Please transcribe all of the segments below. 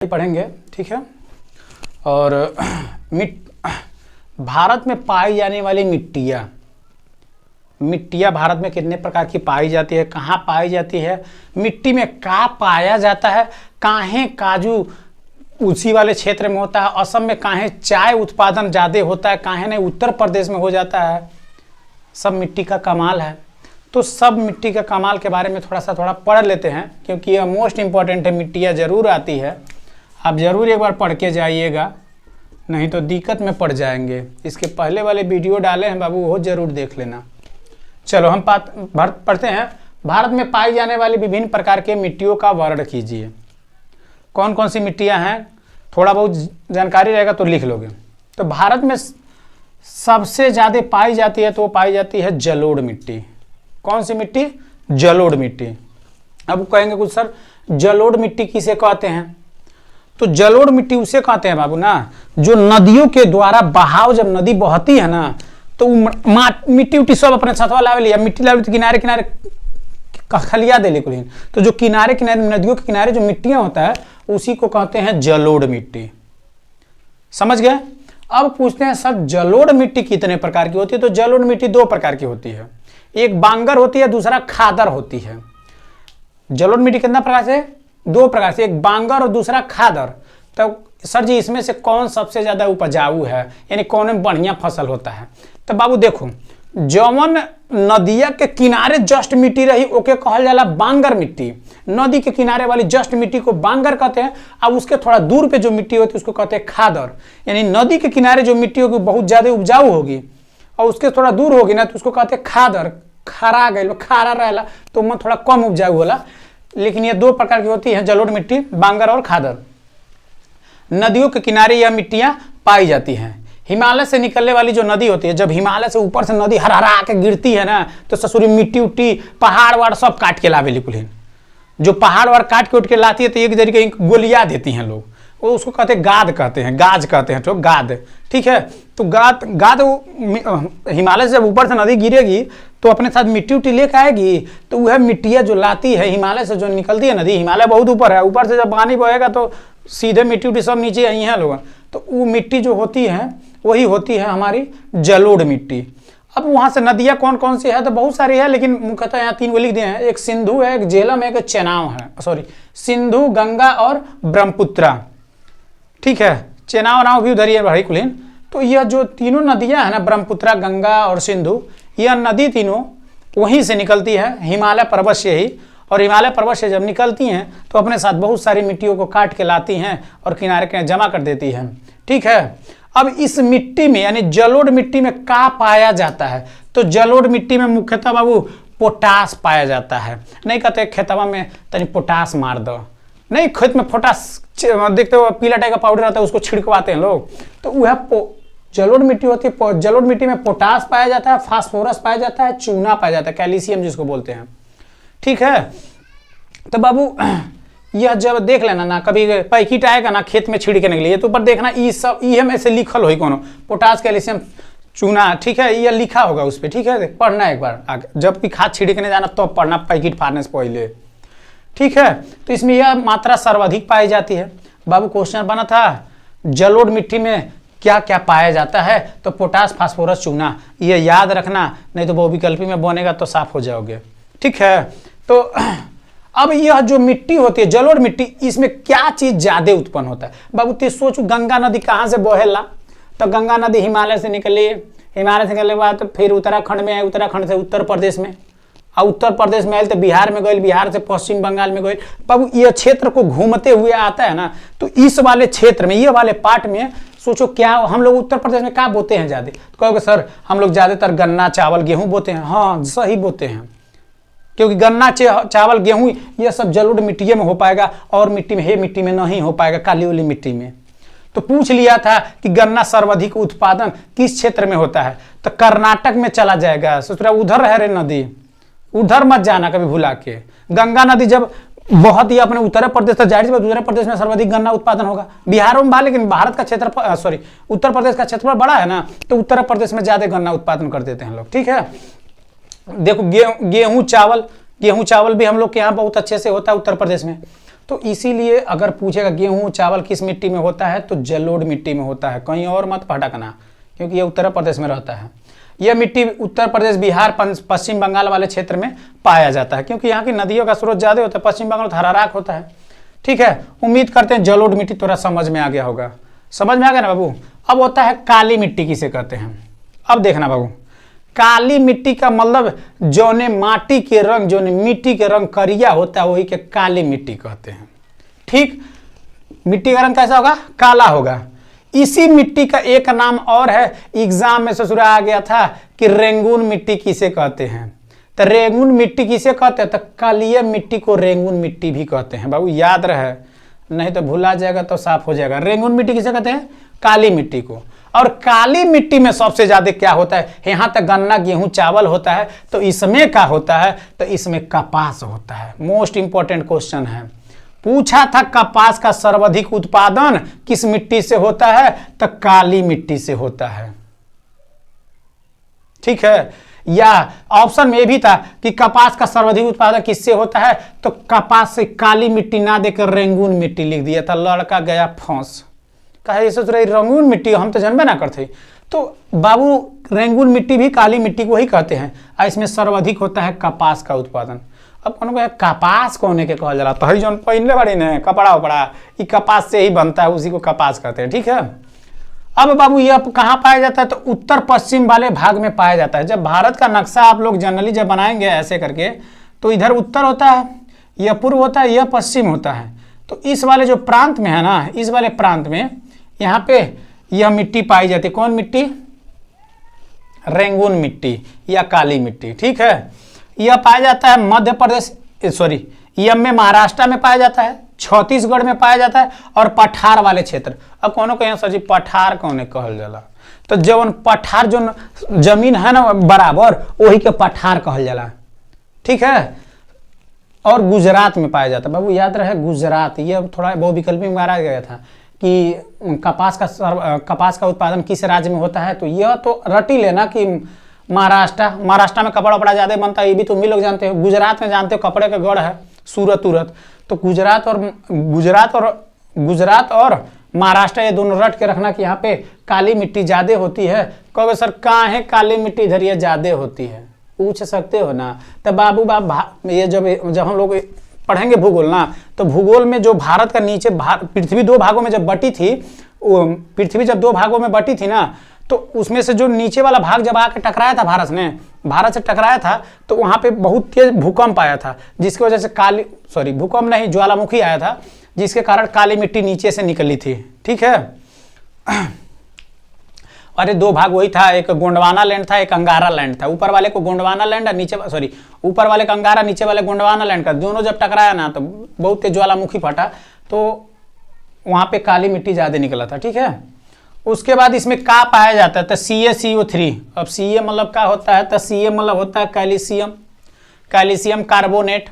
पढ़ेंगे, ठीक है। और भारत में पाई जाने वाली मिट्टियाँ भारत में कितने प्रकार की पाई जाती है, कहाँ पाई जाती है, मिट्टी में क्या पाया जाता है, काहे काजू उसी वाले क्षेत्र में होता है, असम में काहे चाय उत्पादन ज़्यादा होता है, काहे नहीं उत्तर प्रदेश में हो जाता है। सब मिट्टी का कमाल है। तो सब मिट्टी का कमाल के बारे में थोड़ा पढ़ लेते हैं, क्योंकि यह मोस्ट इम्पॉर्टेंट है। मिट्टियाँ ज़रूर आती है, आप ज़रूर एक बार पढ़ के जाइएगा, नहीं तो दिक्कत में पड़ जाएंगे। इसके पहले वाले वीडियो डाले हैं बाबू, वो ज़रूर देख लेना। चलो हम पढ़ते हैं। भारत में पाई जाने वाली विभिन्न प्रकार के मिट्टियों का वर्णन कीजिए। कौन कौन सी मिट्टियां हैं, थोड़ा बहुत जानकारी रहेगा तो लिख लोगे। तो भारत में सबसे ज़्यादा पाई जाती है तो वो पाई जाती है जलोढ़ मिट्टी। कौन सी मिट्टी? जलोढ़ मिट्टी। अब कहेंगे कुछ सर जलोढ़ मिट्टी किसे कहते हैं? तो जलोढ़ मिट्टी उसे कहते हैं बाबू ना, जो नदियों के द्वारा बहाव, जब नदी बहती है ना तो मिट्टी उट्टी सब अपने छतवा लावे लिया, मिट्टी लावे तो किनारे किनारे खलिया दे ले कुलीन। तो जो किनारे किनारे नदियों के किनारे जो मिट्टियां होता है उसी को कहते हैं जलोढ़ मिट्टी। समझ गए? अब पूछते हैं सर जलोढ़ मिट्टी कितने प्रकार की होती है? तो जलोढ़ मिट्टी दो प्रकार की होती है, एक बांगर होती है, दूसरा खादर होती है। जलोढ़ मिट्टी कितना प्रकार से? दो प्रकार से, एक बांगर और दूसरा खादर। तो सर जी इसमें से कौन सबसे ज्यादा उपजाऊ है, यानी कौन में बढ़िया फसल होता है? तो बाबू देखो, जौन नदिया के किनारे जस्ट मिट्टी रही ओके कहल जाला बांगर मिट्टी। नदी के किनारे वाली जस्ट मिट्टी को बांगर कहते हैं। अब उसके थोड़ा दूर पे जो मिट्टी होती है उसको कहते हैं खादर। यानी नदी के किनारे जो मिट्टी होगी बहुत ज्यादा उपजाऊ होगी, और उसके थोड़ा दूर होगी ना तो उसको कहते हैं खादर। खारा गई, खारा रहेला तो मैं थोड़ा कम उपजाऊ होला। लेकिन ये दो प्रकार की होती है जलोढ़ मिट्टी, बांगर और खादर। नदियों के किनारे यह मिट्टियां पाई जाती हैं। हिमालय से निकलने वाली जो नदी होती है, जब हिमालय से ऊपर से नदी हरहरा के गिरती है ना तो ससुरी मिट्टी उट्टी पहाड़ वाड़ सब काट के लावे लिकुल। जो पहाड़ वाड़ काट के उठ के लाती है तो एक जरिए गोलियां देती हैं लोग, वो उसको कहते हैं गाद कहते हैं, गाज कहते हैं, तो गाद, ठीक है। तो गाद हिमालय से जब ऊपर से नदी गिरेगी तो अपने साथ मिट्टी उट्टी लेकर आएगी। तो वह मिट्टियाँ जो लाती है हिमालय से, जो निकलती है नदी, हिमालय बहुत ऊपर है, ऊपर से जब पानी बहेगा तो सीधे मिट्टी उट्टी सब नीचे आई हैं लोग। तो वो मिट्टी जो होती है वही होती है हमारी जलोढ़ मिट्टी। अब वहाँ से नदियाँ कौन कौन सी है? तो बहुत सारी है, लेकिन मुख्यतः यहाँ तीन को लिख दिए हैं। एक सिंधु है, एक झेलम है, एक चेनाब है। सॉरी, सिंधु, गंगा और ब्रह्मपुत्रा, ठीक है। चेनाब नाव भी उधर ही है भाई कुलीन। तो यह जो तीनों नदियाँ हैं ना, ब्रह्मपुत्रा, गंगा और सिंधु, यह नदी तीनों वहीं से निकलती है, हिमालय पर्वत से ही। और हिमालय पर्वत से जब निकलती हैं तो अपने साथ बहुत सारी मिट्टियों को काट के लाती हैं और किनारे किनारे जमा कर देती हैं, ठीक है। अब इस मिट्टी में यानी जलोढ़ मिट्टी में क्या पाया जाता है? तो जलोढ़ मिट्टी में मुख्यतः बाबू पोटास पाया जाता है। नहीं कहते खेतवा में तनी पोटास मार दो, नहीं, खेत में पोटास देखते हो पीला टाइप का पाउडर आता है उसको छिड़कवाते हैं लोग। तो वह जलोढ़ मिट्टी होती है। जलोढ़ मिट्टी में पोटास पाया जाता है, फास्फोरस पाया जाता है, चूना पाया जाता है, कैल्शियम जिसको बोलते हैं, ठीक है। तो बाबू यह जब देख लेना ना, कभी पैकेट आएगा ना खेत में छिड़कने के लिए तो ऊपर देखना ये सब ये में से लिखल हो कोनो पोटास, कैल्शियम, चूना, ठीक है, यह लिखा होगा उस पर, ठीक है। पढ़ना एक बार आगे, जब भी खाद छिड़कने जाना तो पढ़ना पैकेट फाड़ने से पहले, ठीक है। तो इसमें यह मात्रा सर्वाधिक पाई जाती है। बाबू क्वेश्चन बना था जलोढ़ मिट्टी में क्या क्या पाया जाता है? तो पोटास, फास्फोरस, चूना, ये याद रखना, नहीं तो बहुविकल्पी में बनेगा तो साफ हो जाओगे, ठीक है। तो अब यह जो मिट्टी होती है जलोढ़ मिट्टी, इसमें क्या चीज ज्यादा उत्पन्न होता है? बाबू ते सोचो, गंगा नदी कहाँ से बहेला? तो गंगा नदी हिमालय से निकली, हिमालय से निकलने के बाद तो फिर उत्तराखंड में आए, उत्तराखंड से उत्तर प्रदेश में, और उत्तर प्रदेश में आए तो बिहार में गई, बिहार से पश्चिम बंगाल में गई। बाबू यह क्षेत्र को घूमते हुए आता है ना, तो इस वाले क्षेत्र में, ये वाले पार्ट में सोचो क्या हम लोग उत्तर प्रदेश में क्या बोते हैं ज्यादा? तो कहोगे सर हम लोग ज्यादातर गन्ना, चावल, गेहूं बोते हैं। हाँ सही बोते हैं, क्योंकि गन्ना, चावल, गेहूं ये सब जलोढ़ मिट्टी में हो पाएगा, और मिट्टी में, हे मिट्टी में नहीं हो पाएगा, काली वाली मिट्टी में। तो पूछ लिया था कि गन्ना सर्वाधिक उत्पादन किस क्षेत्र में होता है? तो कर्नाटक में चला जाएगा। सोच रहा उधर है रे नदी, उधर मत जाना कभी भुला के। गंगा नदी जब बहुत ही अपने उत्तर प्रदेश तक जाहिर सी बात, उत्तर प्रदेश में सर्वाधिक गन्ना उत्पादन होगा। बिहार में बा, लेकिन भारत का क्षेत्रफल, सॉरी उत्तर प्रदेश का क्षेत्रफल बड़ा है ना, तो उत्तर प्रदेश में ज्यादा गन्ना उत्पादन कर देते हैं लोग, ठीक है। देखो गेहूं चावल भी हम लोग के यहाँ बहुत अच्छे से होता है उत्तर प्रदेश में। तो इसीलिए अगर पूछेगा गेहूं चावल किस मिट्टी में होता है तो जलोढ़ मिट्टी में होता है, कहीं और मत भटकना, क्योंकि ये उत्तर प्रदेश में रहता है। यह मिट्टी उत्तर प्रदेश, बिहार, पश्चिम बंगाल वाले क्षेत्र में पाया जाता है, क्योंकि यहाँ की नदियों का स्रोत ज़्यादा होता है। पश्चिम बंगाल में हराराक होता है। ठीक है, उम्मीद करते हैं जलोढ़ मिट्टी थोड़ा समझ में आ गया होगा। समझ में आ गया ना बाबू। अब होता है काली मिट्टी किसे कहते हैं। अब देखना बाबू, काली मिट्टी का मतलब जौने माटी के रंग, जौने मिट्टी के रंग करिया होता है वही के काली मिट्टी कहते हैं। ठीक, मिट्टी का रंग कैसा होगा? काला होगा। इसी मिट्टी का एक नाम और है, एग्जाम में ससुरा आ गया था कि रेंगून मिट्टी किसे कहते हैं। तो रेंगून मिट्टी किसे कहते हैं? तो कालिया मिट्टी को रेंगून मिट्टी भी कहते हैं बाबू, याद रहे, नहीं तो भुला जाएगा तो साफ हो जाएगा। रेंगून मिट्टी किसे कहते हैं? काली मिट्टी को। और काली मिट्टी में सबसे ज्यादा क्या होता है? यहाँ तक गन्ना गेहूं चावल होता है, तो इसमें क्या होता है? तो इसमें कपास होता है। मोस्ट इंपॉर्टेंट क्वेश्चन है, पूछा था कपास का सर्वाधिक उत्पादन किस मिट्टी से होता है? तो काली मिट्टी से होता है। ठीक है, या ऑप्शन में भी था कि कपास का सर्वाधिक उत्पादन किससे होता है, तो कपास से काली मिट्टी ना देकर रेंगून मिट्टी लिख दिया था। लड़का गया फंस, कहा ये सोच रहे रेंगून मिट्टी, हम तो जानबे ना करते। तो बाबू रेंगून मिट्टी भी काली मिट्टी को ही कहते हैं, और इसमें सर्वाधिक होता है कपास का उत्पादन। अब कौन को कपास कोने के कहल जाला, तो जो पहले बड़ी ने कपड़ा उपड़ा ये कपास से ही बनता है, उसी को कपास कहते हैं। ठीक है, अब बाबू यह कहाँ पाया जाता है? तो उत्तर पश्चिम वाले भाग में पाया जाता है। जब भारत का नक्शा आप लोग जनरली जब बनाएंगे ऐसे करके, तो इधर उत्तर होता है, यह पूर्व होता है, यह पश्चिम होता है। तो इस वाले जो प्रांत में है ना, इस वाले प्रांत में यहाँ पे यह मिट्टी पाई जाती है। कौन मिट्टी? रेंगून मिट्टी या काली मिट्टी। ठीक है, यह पाया जाता है मध्य प्रदेश, सॉरी यह में महाराष्ट्र में पाया जाता है, छत्तीसगढ़ में पाया जाता है, और पठार वाले क्षेत्र। अब कौन कहें सर जी पठार कौन कहल जाला? तो जब पठार जो जमीन है ना बराबर, वही के पठार कहल जाला। ठीक है, और गुजरात में पाया जाता है बाबू, याद रहे गुजरात। यह थोड़ा बहुविकल्पी में मारा गया था कि कपास का उत्पादन किस राज्य में होता है। तो यह तो रट ही लेना कि महाराष्ट्र में कपड़ा वपड़ा ज्यादा बनता है, ये भी तुम भी लोग जानते हो। गुजरात में जानते हो कपड़े का गढ़ है सूरत उरत। तो गुजरात और महाराष्ट्र ये दोनों रट के रखना कि यहाँ पे काली मिट्टी ज्यादा होती है। कहोगे सर कहाँ है काली मिट्टी इधर ये ज्यादा होती है, पूछ सकते हो ना। तो बाबू ये जब हम लोग पढ़ेंगे भूगोल ना, तो भूगोल में जो भारत का नीचे पृथ्वी दो भागों में जब बटी थी, पृथ्वी जब दो भागों में बटी थी ना, तो उसमें से जो नीचे वाला भाग जब आके टकराया था भारत से टकराया था, तो वहां पे बहुत तेज भूकंप आया था, जिसकी वजह से भूकंप नहीं ज्वालामुखी आया था, जिसके कारण काली मिट्टी नीचे से निकली थी। ठीक है, अरे दो भाग वही था, एक गोंडवाना लैंड था, एक अंगारा लैंड था। ऊपर वाले को गोंडवाना लैंड और ऊपर वाले का अंगारा, नीचे वाले गोंडवाना लैंड का, दोनों जब टकराया ना तो बहुत तेज ज्वालामुखी फटा, तो वहां पे काली मिट्टी ज्यादा निकला था। ठीक है, उसके बाद इसमें का पाया जाता है? तो CaCO3। अब Ca मतलब क्या होता है? तो Ca मतलब होता है कैल्शियम कार्बोनेट।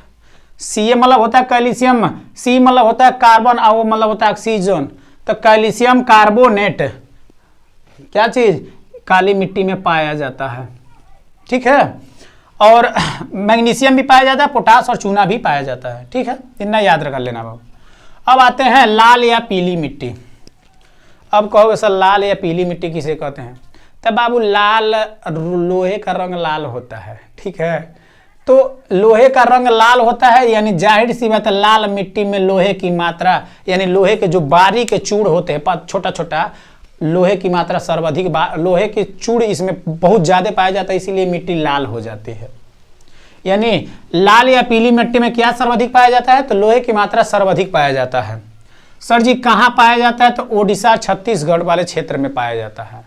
Ca मतलब होता है कैल्शियम, C मतलब होता है कार्बन, और मतलब होता है ऑक्सीजन। तो कैल्शियम कार्बोनेट क्या चीज? काली मिट्टी में पाया जाता है। ठीक है, और मैग्नीशियम भी पाया जाता है, पोटास और चूना भी पाया जाता है। ठीक है, इतना याद रख लेना बाबू। अब आते हैं लाल या पीली मिट्टी। अब कहोगे सर लाल या पीली मिट्टी किसे कहते हैं? तब बाबू लाल, लोहे का रंग लाल होता है। ठीक है, तो लोहे का रंग लाल होता है, यानी जाहिर सी बात है लाल मिट्टी में लोहे की मात्रा, यानी लोहे के जो बारीक चूड़ होते हैं, छोटा छोटा लोहे की मात्रा सर्वाधिक, लोहे की चूड़ इसमें बहुत ज्यादा पाया जाता है, इसीलिए मिट्टी लाल हो जाती है। यानी लाल या पीली मिट्टी में क्या सर्वाधिक पाया जाता है? तो लोहे की मात्रा सर्वाधिक पाया जाता है। सर जी कहाँ पाया जाता है? तो ओडिशा छत्तीसगढ़ वाले क्षेत्र में पाया जाता है।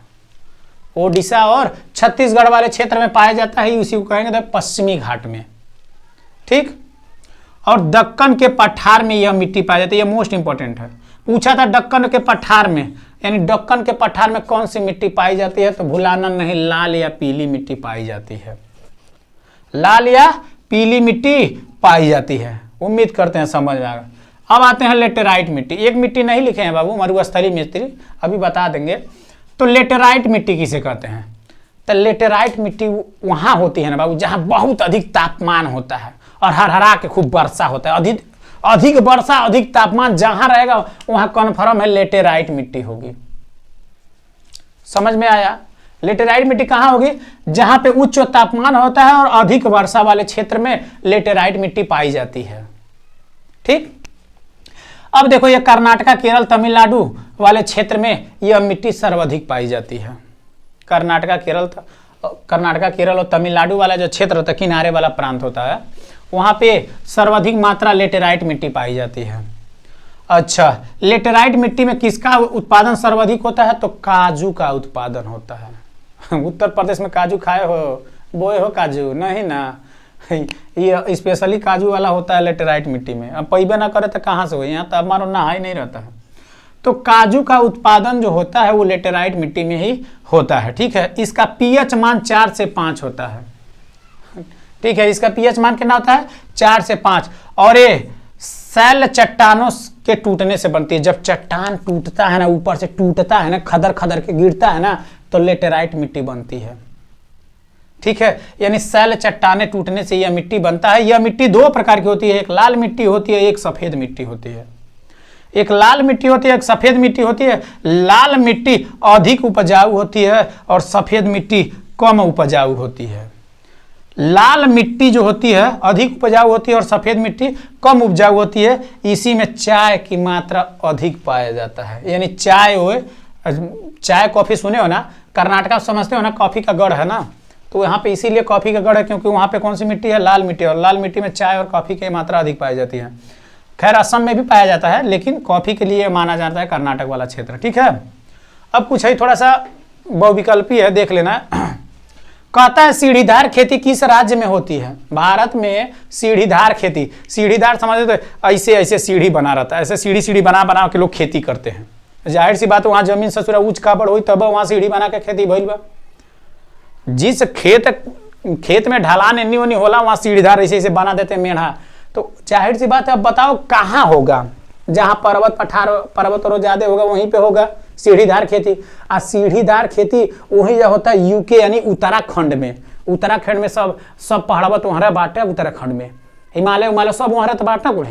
ओडिशा और छत्तीसगढ़ वाले क्षेत्र में पाया जाता है, उसी को कहेंगे तो पश्चिमी घाट में। ठीक, और दक्कन के पठार में यह मिट्टी पाई जाती है। यह मोस्ट इंपॉर्टेंट है, पूछा था दक्कन के पठार में, यानी दक्कन के पठार में कौन सी मिट्टी पाई जाती है? तो भुलाना नहीं, लाल या पीली मिट्टी पाई जाती है। लाल या पीली मिट्टी पाई जाती है। उम्मीद करते हैं समझ में आएगा। अब आते हैं लेटेराइट मिट्टी। एक मिट्टी नहीं लिखे हैं बाबू, मरुस्थलीय मिट्टी, अभी बता देंगे। तो लेटेराइट मिट्टी किसे कहते हैं? तो लेटेराइट मिट्टी वहां होती है ना बाबू जहां बहुत अधिक तापमान होता है और हरहरा के खूब वर्षा होता है, अधिक वर्षा अधिक तापमान जहां रहेगा वहां कन्फर्म है लेटेराइट मिट्टी होगी। समझ में आया? लेटेराइट मिट्टी कहां होगी? जहां पे उच्च तापमान होता है और अधिक वर्षा वाले क्षेत्र में लेटेराइट मिट्टी पाई जाती है। ठीक, अब देखो ये कर्नाटका केरल तमिलनाडु वाले क्षेत्र में यह मिट्टी सर्वाधिक पाई जाती है। कर्नाटका केरल और तमिलनाडु वाला जो क्षेत्र होता है, किनारे वाला प्रांत होता है, वहां पे सर्वाधिक मात्रा लेटेराइट मिट्टी पाई जाती है। अच्छा, लेटेराइट मिट्टी में किसका उत्पादन सर्वाधिक होता है? तो काजू का उत्पादन होता है। उत्तर प्रदेश में काजू खाए हो, बोए हो काजू? नहीं ना, ये स्पेशली काजू वाला होता है लेटेराइट मिट्टी में। अब पैबे ना करे तो कहाँ से हो, यहाँ तो हमारा नहा ही नहीं रहता है। तो काजू का उत्पादन जो होता है वो लेटेराइट मिट्टी में ही होता है। ठीक है, इसका पीएच मान 4 से 5 होता है। ठीक है, इसका पीएच मान कितना होता है? 4 से 5। और ये सैल चट्टानों के टूटने से बनती है। जब चट्टान टूटता है ना, ऊपर से टूटता है ना, खदर खदर के गिरता है ना, तो लेटेराइट मिट्टी बनती है। ठीक है, यानी सैल चट्टाने टूटने से यह मिट्टी बनता है। यह मिट्टी 2 प्रकार की होती है, एक लाल मिट्टी होती है, एक सफेद मिट्टी होती है। एक लाल मिट्टी होती है, एक सफेद मिट्टी होती है। लाल मिट्टी अधिक उपजाऊ होती है और सफेद मिट्टी कम उपजाऊ होती है। लाल मिट्टी जो होती है अधिक उपजाऊ होती है और सफेद मिट्टी कम उपजाऊ होती है। इसी में चाय की मात्रा अधिक पाया जाता है। यानी चाय कॉफी सुने हो ना, कर्नाटका समझते हो ना, कॉफी का गढ़ है ना, तो यहाँ पे इसीलिए कॉफी का गढ़ है क्योंकि वहाँ पे कौन सी मिट्टी है? लाल मिट्टी। और लाल मिट्टी में चाय और कॉफी की मात्रा अधिक पाई जाती है। खैर असम में भी पाया जाता है, लेकिन कॉफी के लिए माना जाता है कर्नाटक वाला क्षेत्र। ठीक है, अब कुछ है थोड़ा सा बहुविकल्पी है, देख लेना। कहता है सीढ़ीदार खेती किस राज्य में होती है? भारत में सीढ़ीदार खेती, सीढ़ीदार समझते तो ऐसे ऐसे सीढ़ी बना रहता है, ऐसे सीढ़ी बना बना के लोग खेती करते हैं। जाहिर सी बात, वहां जमीन ससुरा ऊंच काबड़ हुई तब वहां सीढ़ी बना के खेती भइल बा। जिस खेत में ढलान एनी ओनी होला वहां सीढ़ीदार ऐसे ऐसे बना देते हैं मेढ़ा। तो जाहिर सी बात है, अब बताओ कहाँ होगा? जहां पर्वत और ज्यादा होगा वहीं पे होगा सीढ़ीदार खेती। आ सीढ़ीदार खेती वही जो होता है यूके यानी उत्तराखंड में। उत्तराखंड में सब पहाड़वत वहां बांटे, उत्तराखंड में हिमालय सब वहां तो बांटना कुछ।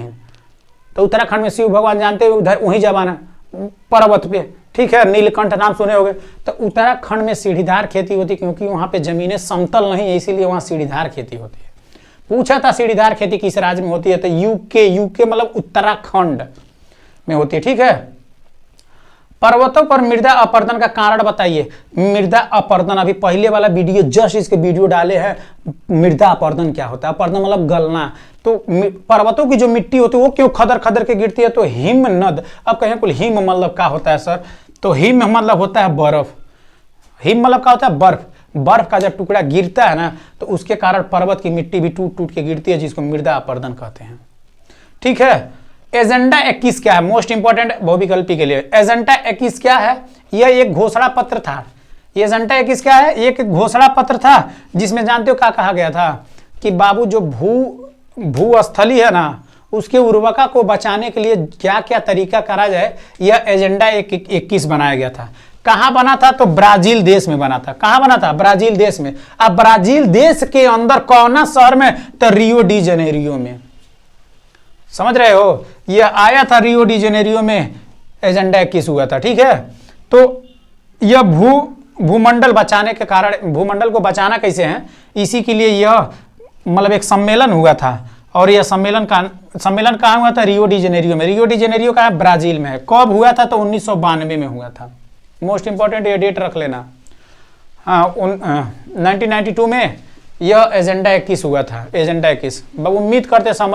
तो उत्तराखंड में शिव भगवान जानते हो, उधर वहीं जबाना पर्वत पे। ठीक है, नीलकंठ नाम सुने होंगे। तो उत्तराखंड में सीढ़ीदार खेती होती क्योंकि वहां पे जमीनें समतल नहीं है, इसीलिए वहां सीढ़ीदार खेती होती है। पूछा था सीढ़ीदार खेती किस राज्य में होती है? तो यूके मतलब उत्तराखंड में होती है। ठीक है, पर्वतों पर मृदा अपरदन का कारण बताइए। मृदा अपरदन, अभी पहले वाला वीडियो जस्ट इसके वीडियो डाले हैं। मृदा अपरदन क्या होता है? अपरदन मतलब गलना। तो पर्वतों की जो मिट्टी होती है वो क्यों खदर खदर के गिरती है? तो हिमनद। अब कहें कुल हिम मतलब क्या होता है सर? तो हिम मतलब होता है बर्फ। हिम मतलब क्या होता है? बर्फ। बर्फ का जब टुकड़ा गिरता है ना, तो उसके कारण पर्वत की मिट्टी भी टूट टूट के गिरती है, जिसको मृदा अपरदन कहते हैं। ठीक है, एजेंडा 21 क्या है? मोस्ट इंपॉर्टेंट बहुविकल्पी के लिए एजेंडा 21 क्या है? यह एक घोषणा पत्र था। एजेंडा 21 क्या है? एक घोषणा पत्र था जिसमें जानते हो क्या कहा गया था कि बाबू जो भूस्थली है ना, उसके उर्वरता को बचाने के लिए क्या क्या तरीका करा जाए, यह एजेंडा 21 बनाया गया था। कहाँ बना था? तो ब्राजील देश में बना था। कहाँ बना था? ब्राजील देश में। अब ब्राजील देश के अंदर कौन शहर में? तो रियो डी जेनेरियो में। समझ रहे हो? यह आया था रियो डी जेनेरियो में, एजेंडा 21 हुआ था। ठीक है, तो यह भूमंडल बचाने के कारण, भूमंडल को बचाना कैसे है, इसी के लिए यह मतलब एक सम्मेलन हुआ था। और यह सम्मेलन कहाँ हुआ था? रियो डी जेनेरियो में। रियो डी जेनेरियो का ब्राजील में है। कब हुआ था? तो 1992 में हुआ था। मोस्ट इंपॉर्टेंट ये डेट रख लेना। हाँ, 1992 में यह एजेंडा 21 हुआ था। एजेंडा 21 उम्मीद करते समझ